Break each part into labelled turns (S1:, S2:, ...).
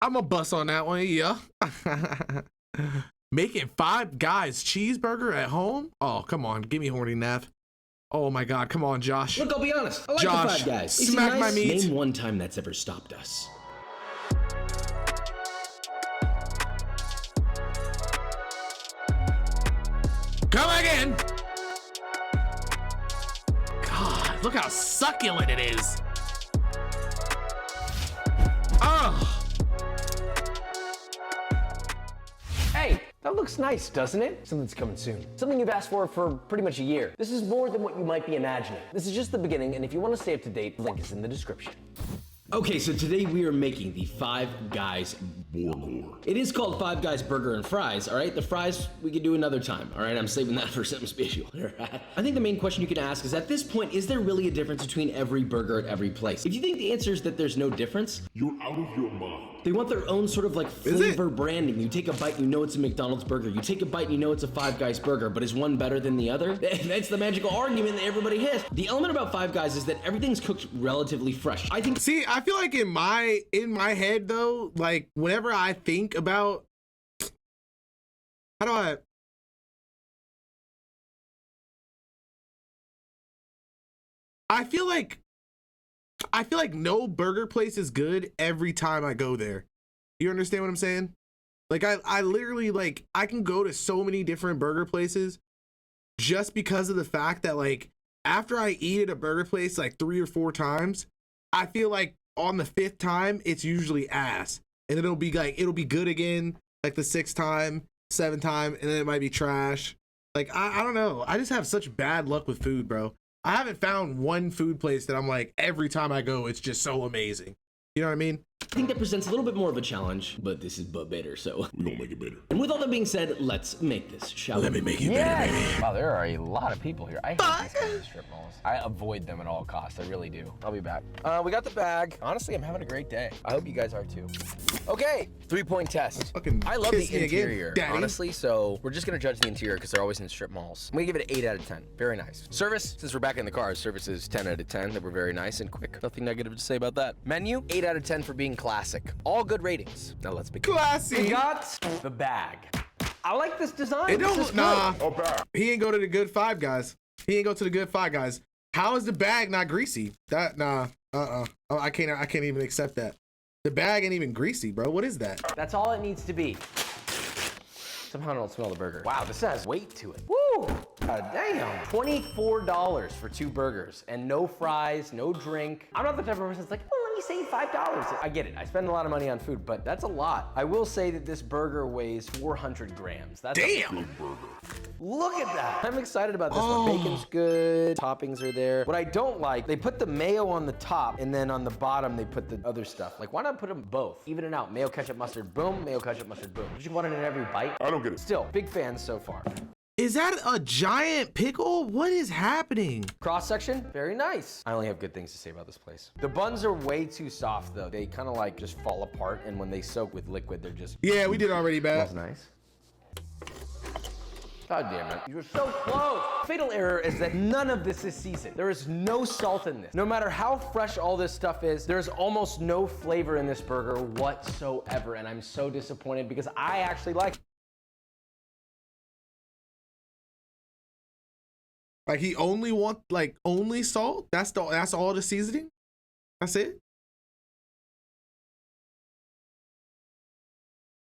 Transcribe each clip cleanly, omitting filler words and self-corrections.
S1: I'm a bust on that one, yeah. Making Five Guys cheeseburger at home? Oh, come on, give me horny Nav. Oh my God, come on, Josh.
S2: Look, I'll be honest. I like
S1: Josh,
S2: the Five Guys. They
S1: smack
S2: seem
S1: my
S2: nice.
S1: meat.
S2: Name one time that's ever stopped us.
S1: Come again. God, look how succulent it is. Oh.
S3: Hey, that looks nice, doesn't it? Something's coming soon. Something you've asked for pretty much a year. This is more than what you might be imagining. This is just the beginning, and if you want to stay up to date, the link is in the description.
S2: Okay, so today we are making the Five Guys Burger. It is called Five Guys Burger and Fries, all right? The fries, we can do another time, all right? I'm saving that for something special, all right? I think the main question you can ask is, at this point, is there really a difference between every burger at every place? If you think the answer is that there's no difference,
S4: you're out of your mind.
S2: they want their own sort of like flavor branding. You take a bite, you know it's a McDonald's burger. You take a bite, you know it's a Five Guys burger, but is one better than the other? That's the magical argument that everybody has. The element about Five Guys is that everything's cooked relatively fresh. I think.
S1: See, I feel like in my head though, like whenever I think about how do I feel like no burger place is good every time I go there. You understand what I'm saying? Like I literally, like, I can go to so many different burger places just because of the fact that, like, after I eat at a burger place like 3 or 4 times, I feel like on the 5th time it's usually ass, and it'll be good again like the 6th time, 7th time, and then it might be trash. Like I don't know, I just have such bad luck with food, bro. I haven't found one food place that I'm like, every time I go, it's just so amazing. You know what I mean?
S2: I think that presents a little bit more of a challenge, but this is better, so.
S4: We're gonna make it better.
S2: And with all that being said, let's make this, shall we?
S1: Let me make it better, baby.
S3: Wow, there are a lot of people here. I hate these kinds of strip malls. I avoid them at all costs. I really do. I'll be back. We got the bag. Honestly, I'm having a great day. I hope you guys are too. Okay, 3-point test.
S1: Fucking
S3: I love the
S1: kiss me again,
S3: interior,
S1: daddy.
S3: honestly, so we're just gonna judge the interior because they're always in strip malls. I'm gonna give it an 8 out of 10. Very nice. Service, since we're back in the car, service is 10 out of 10. They were very nice and quick. Nothing negative to say about that. Menu, 8 out of 10 for being classic. All good ratings. Now let's begin.
S1: Classy.
S3: We got the bag. I like this design.
S1: It
S3: This is
S1: don't,
S3: good.
S1: nah. He ain't go to the good Five Guys. He ain't go to the good Five Guys. How is the bag not greasy? That nah. Oh, I can't even accept that. The bag ain't even greasy, bro. What is that?
S3: That's all it needs to be. Somehow I don't smell the burger. Wow, this has weight to it. Woo! God damn. $24 for 2 burgers and no fries, no drink. I'm not the type of person that's like, oh, let me save $5. I get it. I spend a lot of money on food, but that's a lot. I will say that this burger weighs 400 grams. That's
S1: Damn.
S3: Look at that. I'm excited about this one. Bacon's good. Toppings are there. What I don't like, they put the mayo on the top and then on the bottom they put the other stuff. Like, why not put them both? Even it out. Mayo, ketchup, mustard, boom. Mayo, ketchup, mustard, boom. Did you want it in every bite?
S4: I don't get it.
S3: Still, big fans so far.
S1: Is that a giant pickle? What is happening?
S3: Cross section, very nice. I only have good things to say about this place. The buns are way too soft though. They kind of like just fall apart, and when they soak with liquid, they're just.
S1: Yeah, we did already, bad.
S3: That's nice. God damn it. You're so close. Fatal error is that none of this is seasoned. There is no salt in this. No matter how fresh all this stuff is, there's almost no flavor in this burger whatsoever, and I'm so disappointed because I actually like it.
S1: Like, he only want, like, only salt? That's all the seasoning? That's it?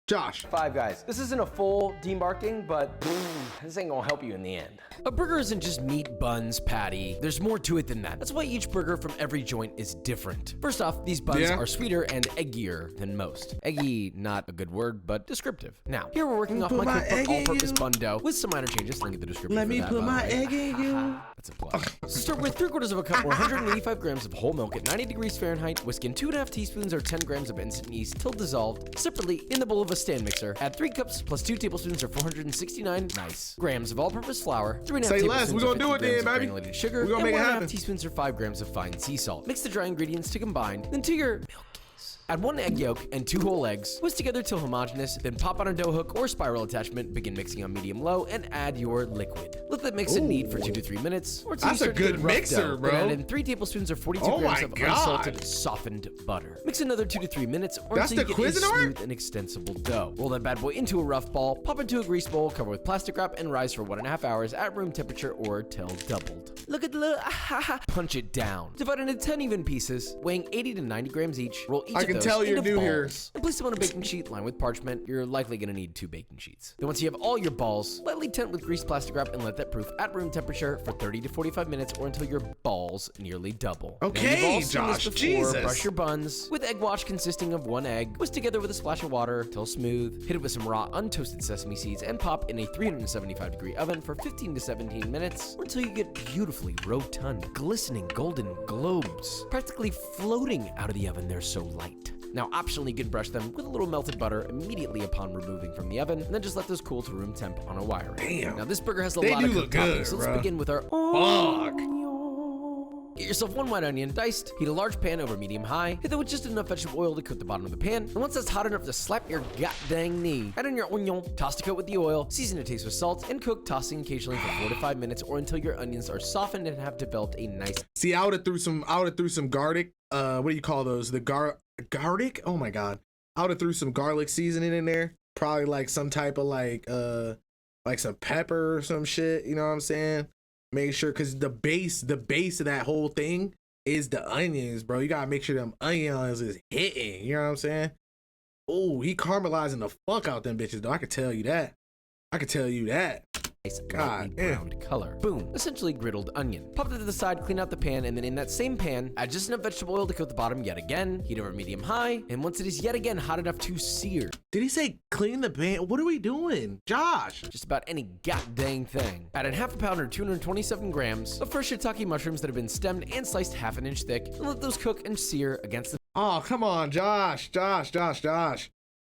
S1: Josh.
S3: Five Guys. This isn't a full demarking, but this ain't gonna help you in the end.
S5: A burger isn't just meat, buns, patty. There's more to it than that. That's why each burger from every joint is different. First off, these buns are sweeter and eggier than most. Eggy, not a good word, but descriptive. Now, here we're working off my cookbook all-purpose bun dough with some minor changes. Link in the description.
S1: Let me put my egg in you.
S5: That's a plug. So start with 3/4 cup or 185 grams of whole milk at 90 degrees Fahrenheit. Whisk in 2.5 teaspoons or 10 grams of instant yeast till dissolved. Separately, in the bowl of a stand mixer, add 3 cups plus 2 tablespoons or 469 grams of all-purpose flour, 3.5
S1: Say less,
S5: tablespoons
S1: we
S5: or
S1: gonna do
S5: 50
S1: it then,
S5: grams of
S1: baby.
S5: granulated sugar,
S1: We gonna
S5: and
S1: make it
S5: 1.5
S1: happen.
S5: teaspoons or 5 grams of fine sea salt. Mix the dry ingredients to combine, then to your milkies. Add 1 egg yolk and 2 whole eggs. Whisk together till homogeneous, then pop on a dough hook or spiral attachment. Begin mixing on medium-low and add your liquid. Let that mix and knead for 2 to 3 minutes, or until
S1: That's
S5: you
S1: a
S5: start to get
S1: good
S5: rough
S1: mixer,
S5: dough.
S1: bro.
S5: Then add in 3 tablespoons or 42
S1: Oh
S5: grams
S1: my
S5: of
S1: God.
S5: unsalted, softened butter. Mix another 2 to 3 minutes, or
S1: That's
S5: until you
S1: the
S5: get a
S1: Cuisinart?
S5: smooth and extensible dough. Roll that bad boy into a rough ball, pop into a grease bowl, cover with plastic wrap, and rise for 1.5 hours at room temperature or till doubled. Look at the little punch it down. Divide it into 10 even pieces, weighing 80 to 90 grams each. Roll each
S1: I
S5: of
S1: can
S5: those
S1: tell you're
S5: into
S1: new
S5: balls,
S1: here.
S5: and place them on a baking sheet lined with parchment. You're likely gonna need 2 baking sheets. Then once you have all your balls, lightly tent with greased plastic wrap and let that proof at room temperature for 30 to 45 minutes or until your balls nearly double. Now,
S1: Okay,
S5: you've all seen this
S1: Josh,
S5: before.
S1: Jesus.
S5: Brush your buns with egg wash consisting of 1 egg, whisk together with a splash of water till smooth. Hit it with some raw untoasted sesame seeds and pop in a 375-degree oven for 15 to 17 minutes or until you get beautifully rotund, glistening golden globes, practically floating out of the oven. They're so light. Now, optionally, you can brush them with a little melted butter immediately upon removing from the oven, and then just let those cool to room temp on a wire rack.
S1: Damn.
S5: Now, this burger has a
S1: They
S5: lot
S1: do
S5: of
S1: look
S5: cooked toppings,
S1: good,
S5: so let's
S1: bro.
S5: begin with our
S1: Fuck.
S5: Get yourself 1 white onion diced, heat a large pan over medium-high, hit that with just enough vegetable oil to coat the bottom of the pan, and once that's hot enough to slap your god-dang knee, add in your onion, toss to coat with the oil, season to taste with salt, and cook, tossing occasionally for 4 to 5 minutes or until your onions are softened and have developed a nice.
S1: See, I would have threw some garlic. What do you call those? The garlic? Oh my God. I would have threw some garlic seasoning in there. Probably like some type of like some pepper or some shit. You know what I'm saying? Make sure, cause the base of that whole thing is the onions, bro. You gotta make sure them onions is hitting. You know what I'm saying? Oh, he caramelizing the fuck out them bitches, though. I could tell you that.
S5: Nice
S1: God
S5: lightly
S1: damn.
S5: browned color. Boom, essentially griddled onion. Pop it to the side, clean out the pan, and then in that same pan, add just enough vegetable oil to coat the bottom yet again, heat over medium-high, and once it is yet again hot enough to sear.
S1: Did he say clean the pan? What are we doing, Josh?
S5: Just about any goddamn thing. Add in 1/2 pound or 227 grams of fresh shiitake mushrooms that have been stemmed and sliced 1/2 inch thick, and let those cook and sear against the
S1: Oh, come on, Josh.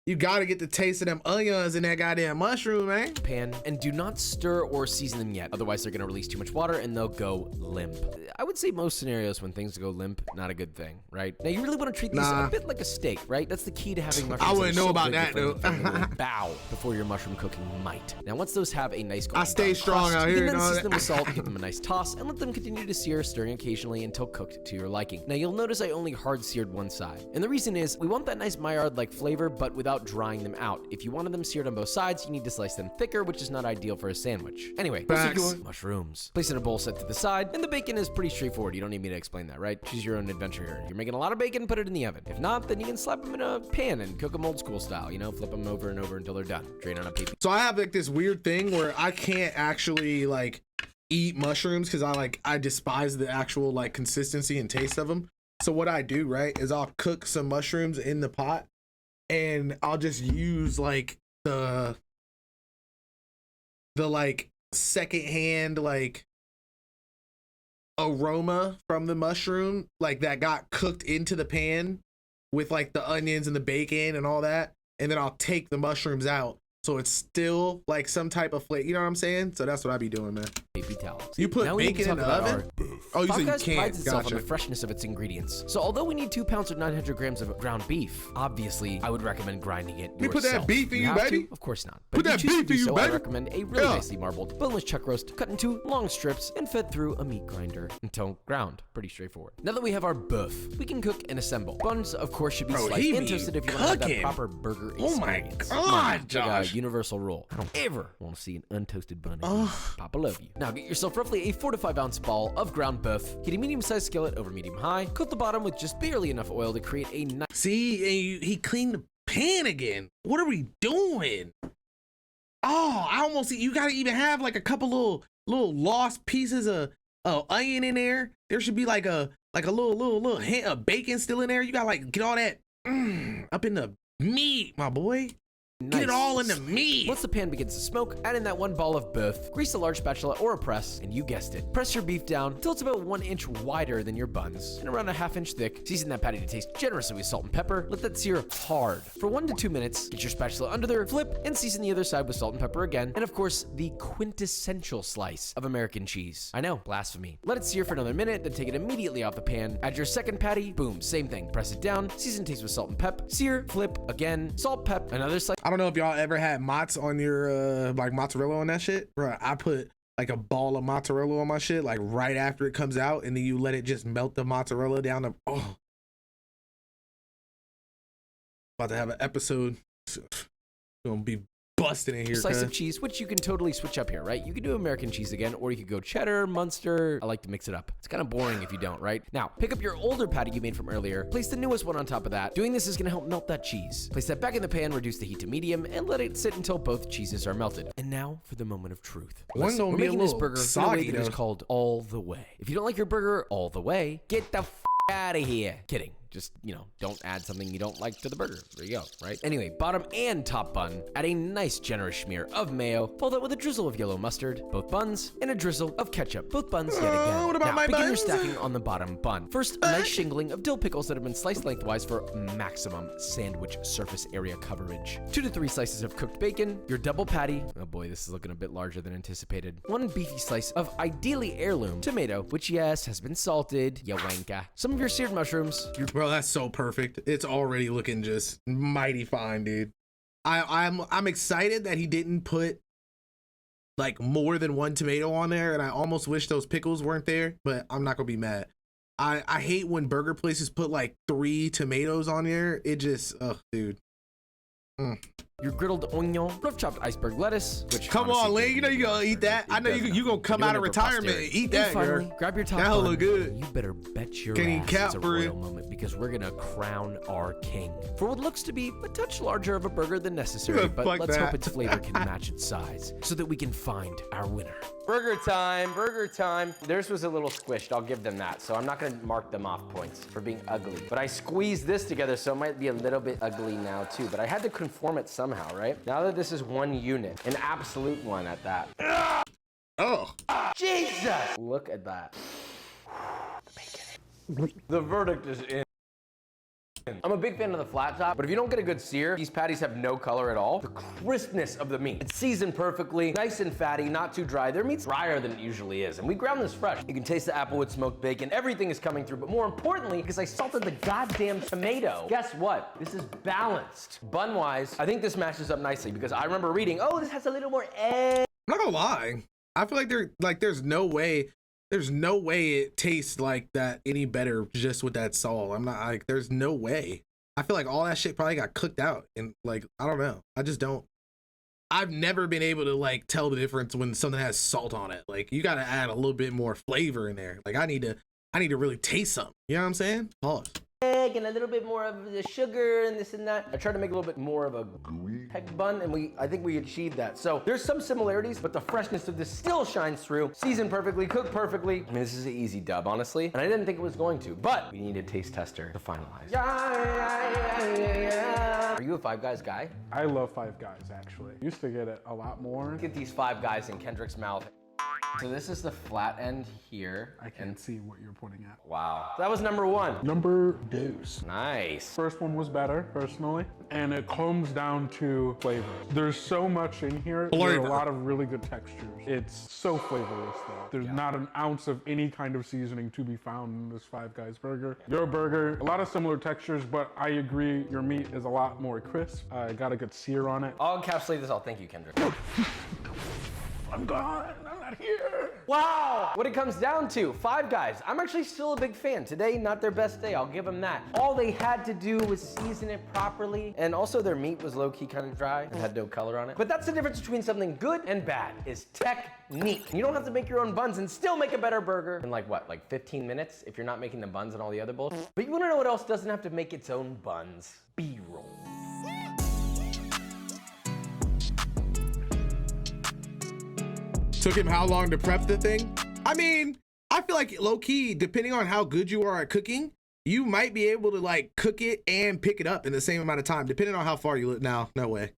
S1: You gotta get the taste of them onions and that goddamn mushroom, man.
S5: pan, and do not stir or season them yet, otherwise they're gonna release too much water and they'll go limp. I would say most scenarios when things go limp, not a good thing, right? Now you really want to treat these a bit like a steak, right? That's the key to having mushrooms.
S1: I wouldn't
S5: that are
S1: know
S5: so
S1: about
S5: good
S1: that,
S5: you're
S1: though.
S5: friendly bow before your mushroom cooking might. Now once those have a nice golden
S1: stay
S5: brown
S1: strong
S5: crust,
S1: out
S5: you
S1: here,
S5: can then
S1: you know
S5: season them
S1: that?
S5: with salt, give them a nice toss, and let them continue to sear, stirring occasionally until cooked to your liking. Now you'll notice I only hard seared one side, and the reason is we want that nice Maillard-like flavor, but without drying them out. If you wanted them seared on both sides, you need to slice them thicker, which is not ideal for a sandwich. Anyway, those are
S1: Facts.
S5: your mushrooms. Place in a bowl set to the side, and the bacon is pretty straightforward. You don't need me to explain that, right? Choose your own adventure here. You're making a lot of bacon, put it in the oven. If not, then you can slap them in a pan and cook them old school style, you know, flip them over and over until they're done. Drain on a paper.
S1: So I have like this weird thing where I can't actually like eat mushrooms because I despise the actual like consistency and taste of them. So what I do, right, is I'll cook some mushrooms in the pot and I'll just use like the like secondhand like aroma from the mushroom like that got cooked into the pan with like the onions and the bacon and all that, and then I'll take the mushrooms out so it's still like some type of flavor, you know what I'm saying? So that's what I be doing, man.
S5: Baby towels.
S1: You put
S5: Now we need to
S1: bacon in
S5: talk
S1: the
S5: about
S1: oven?
S5: our
S1: Oh, you
S5: Five
S1: said you
S5: Guys prides
S1: can't.
S5: itself on
S1: Gotcha.
S5: the freshness of its ingredients. So although we need 2 pounds or 900 grams of ground beef, obviously I would recommend grinding it
S1: We put that
S5: yourself.
S1: beef in you,
S5: have
S1: baby.
S5: To? Of course not.
S1: Put
S5: if
S1: that
S5: you choose
S1: beef
S5: to
S1: in
S5: do
S1: you,
S5: so, I
S1: baby.
S5: recommend a really
S1: Yeah.
S5: nicely marbled, boneless chuck roast cut into long strips and fed through a meat grinder until ground. Pretty straightforward. Now that we have our boeuf, we can cook and assemble. Buns, of course, should be
S1: Bro,
S5: sliced
S1: he
S5: and
S1: be
S5: toasted if you want to have that
S1: cooking.
S5: proper burger
S1: Oh my
S5: experience.
S1: God,
S5: Come on,
S1: Josh.
S5: Like a universal rule. I don't ever want to see an untoasted bun again. Papa love you. Now get yourself roughly a 4 to 5 ounce ball of ground beef. Heat a medium-sized skillet over medium-high. Coat the bottom with just barely enough oil to create a nice.
S1: See, and he cleaned the pan again. What are we doing? Oh, I almost, you gotta even have like a couple little lost pieces of onion in there. There should be like a little hint of bacon still in there. You gotta like get all that up in the meat, my boy. Get it all in the meat.
S5: Once the pan begins to smoke, add in that 1 ball of beef, grease a large spatula or a press, and you guessed it. Press your beef down until it's about 1 inch wider than your buns and around a 1/2 inch thick. Season that patty to taste generously with salt and pepper. Let that sear hard for 1 to 2 minutes. Get your spatula under there, flip, and season the other side with salt and pepper again. And of course, the quintessential slice of American cheese. I know, blasphemy. Let it sear for another minute, then take it immediately off the pan. Add your second patty, boom, same thing. Press it down, season taste with salt and pep. Sear, flip, again, salt, pep, another slice.
S1: I don't know if y'all ever had mozz on your like mozzarella on that shit, bro. I put like a ball of mozzarella on my shit, like right after it comes out, and then you let it just melt the mozzarella down the, oh. About to have an episode. Gonna be busting in here.
S5: Slice of cheese, which you can totally switch up here, right? You can do American cheese again, or you could go cheddar, Munster. I like to mix it up. It's kind of boring if you don't, right? Now, pick up your older patty you made from earlier, place the newest one on top of that. Doing this is gonna help melt that cheese. Place that back in the pan, reduce the heat to medium, and let it sit until both cheeses are melted. And now for the moment of truth.
S1: One's gonna
S5: We're
S1: be a
S5: making this
S1: little
S5: burger in a
S1: soggy,
S5: way that is
S1: though.
S5: called all the way. If you don't like your burger all the way, get the out of here. Kidding. Just, you know, don't add something you don't like to the burger. There you go, right? Anyway, bottom and top bun, add a nice generous smear of mayo, fold it with a drizzle of yellow mustard, both buns, and a drizzle of ketchup, both buns yet again.
S1: What about
S5: now,
S1: my
S5: begin your
S1: buns?
S5: stacking on the bottom bun. First, a nice shingling of dill pickles that have been sliced lengthwise for maximum sandwich surface area coverage. 2 to 3 slices of cooked bacon, your double patty. Oh boy, this is looking a bit larger than anticipated. 1 beefy slice of ideally heirloom tomato, which yes, has been salted, ya wanka. Some of your seared mushrooms, your
S1: Bro, that's so perfect. It's already looking just mighty fine, dude. I'm excited that he didn't put like more than 1 tomato on there, and I almost wish those pickles weren't there, but I'm not gonna be mad. I hate when burger places put like 3 tomatoes on there. It just, ugh, dude.
S5: your griddled onion, rough chopped iceberg lettuce, which
S1: Come
S5: honestly,
S1: on, Lane. You know you gonna eat that. I know you gonna come out of retirement and eat that,
S5: and finally,
S1: girl.
S5: grab your top
S1: That'll
S5: bun.
S1: look good.
S5: You better bet your
S1: Can you
S5: ass
S1: cap
S5: it's a
S1: for it?
S5: royal moment because we're gonna crown our king for what looks to be a touch larger of a burger than necessary, but
S1: Fuck
S5: let's
S1: that.
S5: hope its flavor can match its size so that we can find our winner.
S3: Burger time, burger time. Theirs was a little squished, I'll give them that. So I'm not gonna mark them off points for being ugly. But I squeezed this together, so it might be a little bit ugly now too. But I had to conform it somehow, right? Now that this is one unit, an absolute one at that.
S1: Oh,
S3: Jesus! Look at that. The verdict is in. I'm a big fan of the flat top, but if you don't get a good sear, these patties have no color at all. The crispness of the meat. It's seasoned perfectly, nice and fatty, not too dry. Their meat's drier than it usually is, and we ground this fresh. You can taste the applewood smoked bacon. Everything is coming through, but more importantly, because I salted the goddamn tomato. Guess what? This is balanced. Bun-wise, I think this matches up nicely because I remember reading, oh, this has a little more egg.
S1: I'm not gonna lie. I feel like there's no way it tastes like that any better just with that salt. I'm not like, there's no way. I feel like all that shit probably got cooked out, and like, I don't know. I just don't. I've never been able to like tell the difference when something has salt on it. Like, you got to add a little bit more flavor in there. Like, I need to really taste something. You know what I'm saying? Pause.
S3: Egg and a little bit more of the sugar and this and that. I tried to make a little bit more of a heck bun, and I think we achieved that. So there's some similarities, but the freshness of this still shines through. Seasoned perfectly, cooked perfectly. I mean, this is an easy dub, honestly, and I didn't think it was going to, but we need a taste tester to finalize. Are you a Five Guys guy?
S6: I love Five Guys, actually. Used to get it a lot more.
S3: Look at these Five Guys in Kendrick's mouth. So this is the flat end here.
S6: I can't see what you're pointing at.
S3: Wow. That was number 1.
S6: Number deuce.
S3: Nice.
S6: First one was better, personally, and it comes down to flavor. There's so much in here. There are
S1: Flavor.
S6: a lot of really good textures. It's so flavorless, though. There's not an ounce of any kind of seasoning to be found in this Five Guys burger. Your burger, a lot of similar textures, but I agree your meat is a lot more crisp. Got a good sear on it.
S3: I'll encapsulate this all. Thank you, Kendrick.
S6: I'm gone. I'm not here.
S3: Wow! What it comes down to, Five Guys. I'm actually still a big fan. Today, not their best day, I'll give them that. All they had to do was season it properly, and also their meat was low-key kind of dry and had no color on it. But that's the difference between something good and bad, is technique. You don't have to make your own buns and still make a better burger in like 15 minutes if you're not making the buns and all the other bullshit. But you wanna know what else doesn't have to make its own buns? B-roll.
S1: Took him how long to prep the thing? I mean, I feel like low key, depending on how good you are at cooking, you might be able to like cook it and pick it up in the same amount of time, depending on how far you live. Now, no way.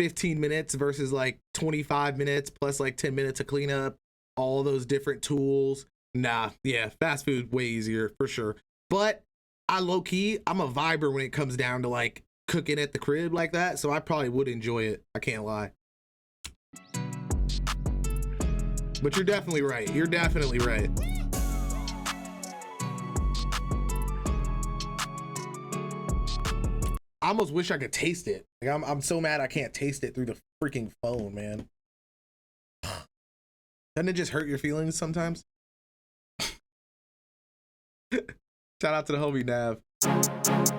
S1: 15 minutes versus like 25 minutes plus like 10 minutes of cleanup, all those different tools. Nah, yeah, fast food way easier for sure. But I low key, I'm a viber when it comes down to like cooking at the crib like that, so I probably would enjoy it. I can't lie. But you're definitely right. You're definitely right. I almost wish I could taste it. Like, I'm so mad I can't taste it through the freaking phone, man. Doesn't it just hurt your feelings sometimes? Shout out to the homie Nav.